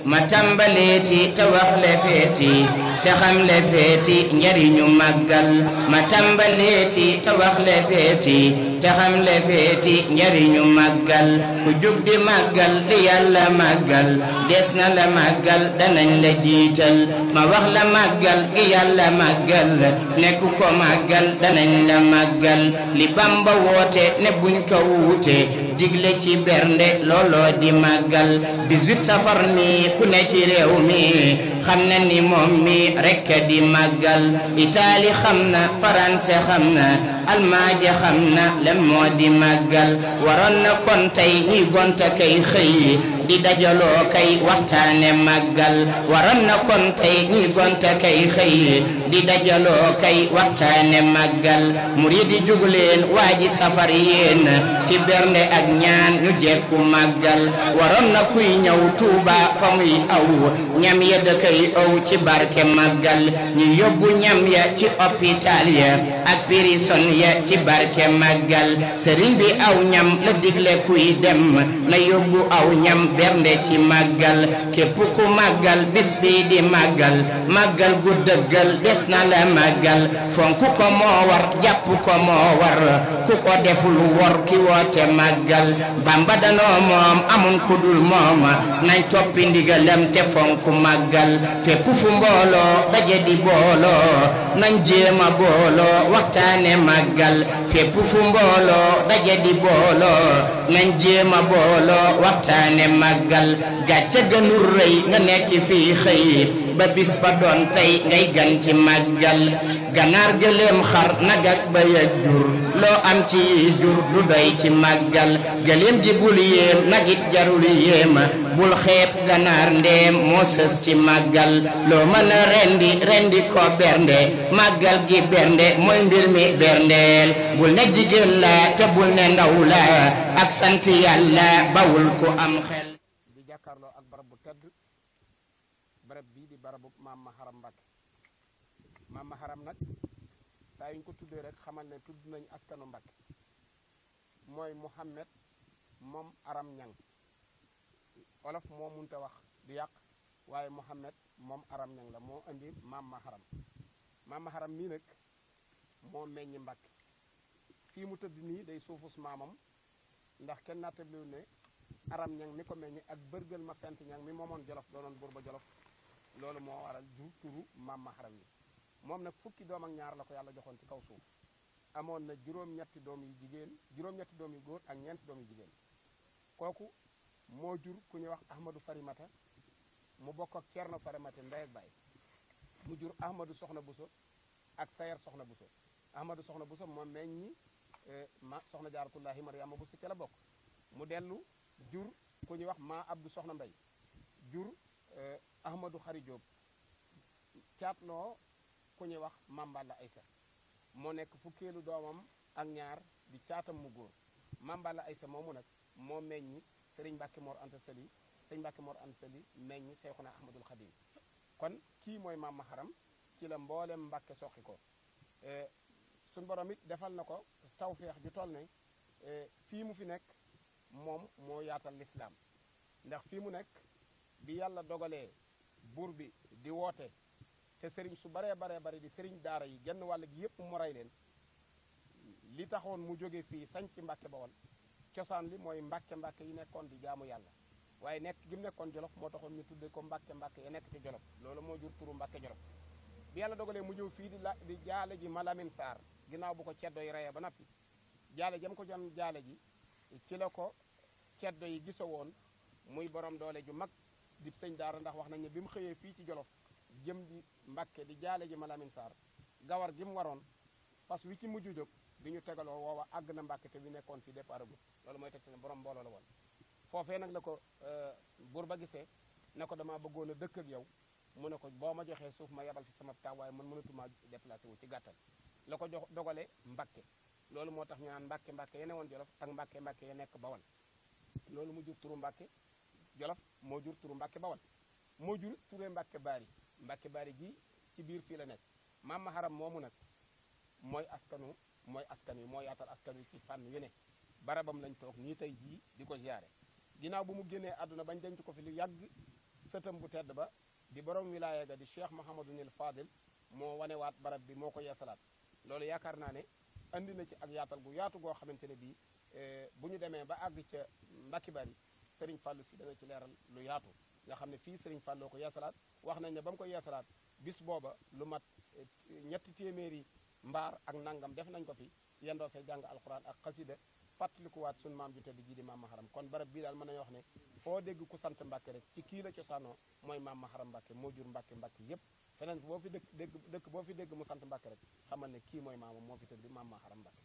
ma tàmbaleeti te wax le feeti te xam le feeti njariñu màggal ma tàmbaleeti te wax le feeti te xam le feeti njariñu màggal ku jug di màggal di yàlla màggal des na la màggal danañ la jiital ma wax la màggal gi yàlla màggal nekk ko màggal danañ la màggal li Bamba woote ne buñ ko wuute digle ci bernde looloo di màggal 18 safar mi ku ne ci réew mi xam na ni moom mi rekk di màggal Italie xam na France xam na Almaaje xam na lan moo di màggal waroon na kon tey ñuy gonta kay xëy di dajaloo kay waxtaane màggal waroon na kon tey ñuy gonta kay xëy di dajaloo kay waxtaane màggal murid yi jug leen waaji safar yéen ci bernde ak ñaan ñu jekku màggal waroon na kuy ñëw Tuuba fa muy aw ñam ya da kay aw ci barke màggal ñu yóbbu ñam ya ci hôpital ya ak prison ya ci barke màggal sëriñ bi aw ñam la digle kuy dem na yóbbu aw ñam bernde ci màggal képp ku màggal bis bi di màggal màggal gu dëggal des na la màggal fonk ko moo war jàpp ko moo war ku ko deful wor ki woote màggal Bamba danoo moom amun ku dul moom nañ toppi ndigalam te fonk màggal fépp fu mbooloo daje di booloo nañ jéema booloo waxtaane màggal fépp fu mbooloo daje di booloo nañ jéema booloo waxtaane màggal gàcce gënul rëy nga nekk fii xëy ba bis ba doon tey ngay gan ci màggal ganaar gëléem xar nag ak bëy ak jur loo am ci jur du doy ci màggal gëléem ji bul yéem nagit jarul yéema bul xeeb ganaar ndeem moo sës ci màggal loo mën a rendi ko bernde màggal gi bernde mooy mbir mi berndeel bul ne jigéen la te bul ne ndaw la ak sant yàlla bawul ku am xel di jàkkaarloo ak barab bu tedd barab bii di barabu maam Maharam Mbàkke maam Maharam nag saa yuñ ko tuddee rek xamal ne tudd nañ askanu Mbàkke mooy Muhammad moom Aram Ñang olof moo munta wax di yàq waaye Muhammad moom Aram Ñang la moo indi maam Maharam mii nag moo meññi Mbàkke fii mu tëdd nii day suufus maamam ndax kenn nattabliwu ne Aram Ñang mi ko meññi ak bërgël ma fent ñang mi moomoon Jolof doonoon buur ba Jolof loolu moo waral jur turu maam Maharam yi moom nag fukki doom ak ñaar la ko yàlla joxoon ci kaw suuf amoon na juróom-ñetti doom yu jigéen juróom-ñetti doom yu góor ak ñeenti doom yu jigéen kooku moo jur ku ñuy wax Ahmadou Farimata mu bokk ak Ceerno Farimata ndey ak baay mu jur Ahmadou Soxna Buso ak Sayer Soxna Buso Ahmadou Soxna Buso moom meññi ma Soxna Jaaratullaahi Mariama Buso ca la bokk mu dellu jur ku ñuy wax ma Abdou Soxna Mbay jur Ahmadou Xari Jóob caatloo ku ñuy wax Mamballa Aysa moo nekk fukkeelu doomam ak ñaar di caatam mu góor Mamballa Aysa moomu nag moo meññi Sëriñ Mbàkke Mor Anta Sali Sëriñ Mbàkke Mor Anta Sali meññi Seexuna Ahmadul Xadim kon kii mooy maam Maharam ci la mboolem Mbàkke soqi ko suñ borom it defal na ko tawfeex ju toll ne fii mu fi nekk moom moo yaatal lislaam ndax fii mu nekk bi yàlla dogalee buur bi di woote te sëriñ su baree bari di sëriñ daara yi genn wàll gi yépp mu rey leen li taxoon mu jóge fii sañ ci Mbàkke Bawol cosaan li mooy mbàkke yi nekkoon di jaamu yàlla waaye nekk gi mu nekkoon Jolof moo taxoon ñu tudde ko mbàkke ya nekk ci Jolof loolu moo jur turu Mbàkke Jolof bi yàlla dogalee mu ñëw fii di jaale ji Malamin Saar ginnaaw bu ko ceddo yi reyee ba nappi jaale jam ko jan jaale ji ci la ko ceddo yi gisa woon muy borom doole ju mag di sëñ daara ndax wax nañ ne bi mu xëyee fii ci Jolof jëm di Mbàkke di jaale ji Malamin Saar gawar gi mu waroon fas wi ci mujj jóg bi ñu tegaloo woowa àgg na Mbàkke te bi nekkoon fii départ gu loolu mooy tegte ne borom mbooloo la woon foofee nag la ko buur ba gisee ne ko dama bëggoon a dëkk ak yow mu ne ko boo ma joxee suuf ma yebal fi sama taw waaye man mënatuma déplacé wu ci gàttal la ko jox dogale Mbàkke loolu moo tax ñu naan Mbàkke ya ne woon Jolof ak Mbàkke ya nekk Bawal loolu mu jur turu Mbàkke Jolof moo jur turu Mbàkke Bawal moo jur turee Mbàkke Baari gi ci biir fii la nekk maam Maharam moomu nag mooy askan wi moo yaatal askan wi ci fànn yu ne barabam lañ toog nii tey jii di ko ziyaare ginnaaw bu mu génnee àdduna bañ denc ko fi lu yàgg sëtam bu tedd ba di borom wilaaya ga di Cheikh Mouhamadunil Fadil moo wanewaat barab bi moo ko yeesalaat loolu yaakaar naa ne andi na ci ak yaatal gu yaatu goo xamante ne bii bu ñu demee ba àgg ca Mbacke Bari Serigne Fallou si dana ci leeral lu yaatu nga xam ne fii Serigne Fallou ko yeesalaat wax nañ ne ba mu ko yeesalaat bis booba lu mat ñetti téeméeri mbaar ak nangam def nañ ko fi yendoo fee jàng alxuraan ak xasida fàttalikuwaat sunu maam ju tedd ji di maam Maharam kon barab bii daal mën nañu wax ne foo dégg ku sant Mbacke rek ci kii la cosaanoo mooy maam Maharam Mbacke moo jur Mbacke yépp feneen boo fi dëkk boo fi dégg mu sant Mbacke rek xamal ne kii mooy maamam moo fi tëdd maam Maharam Mbacke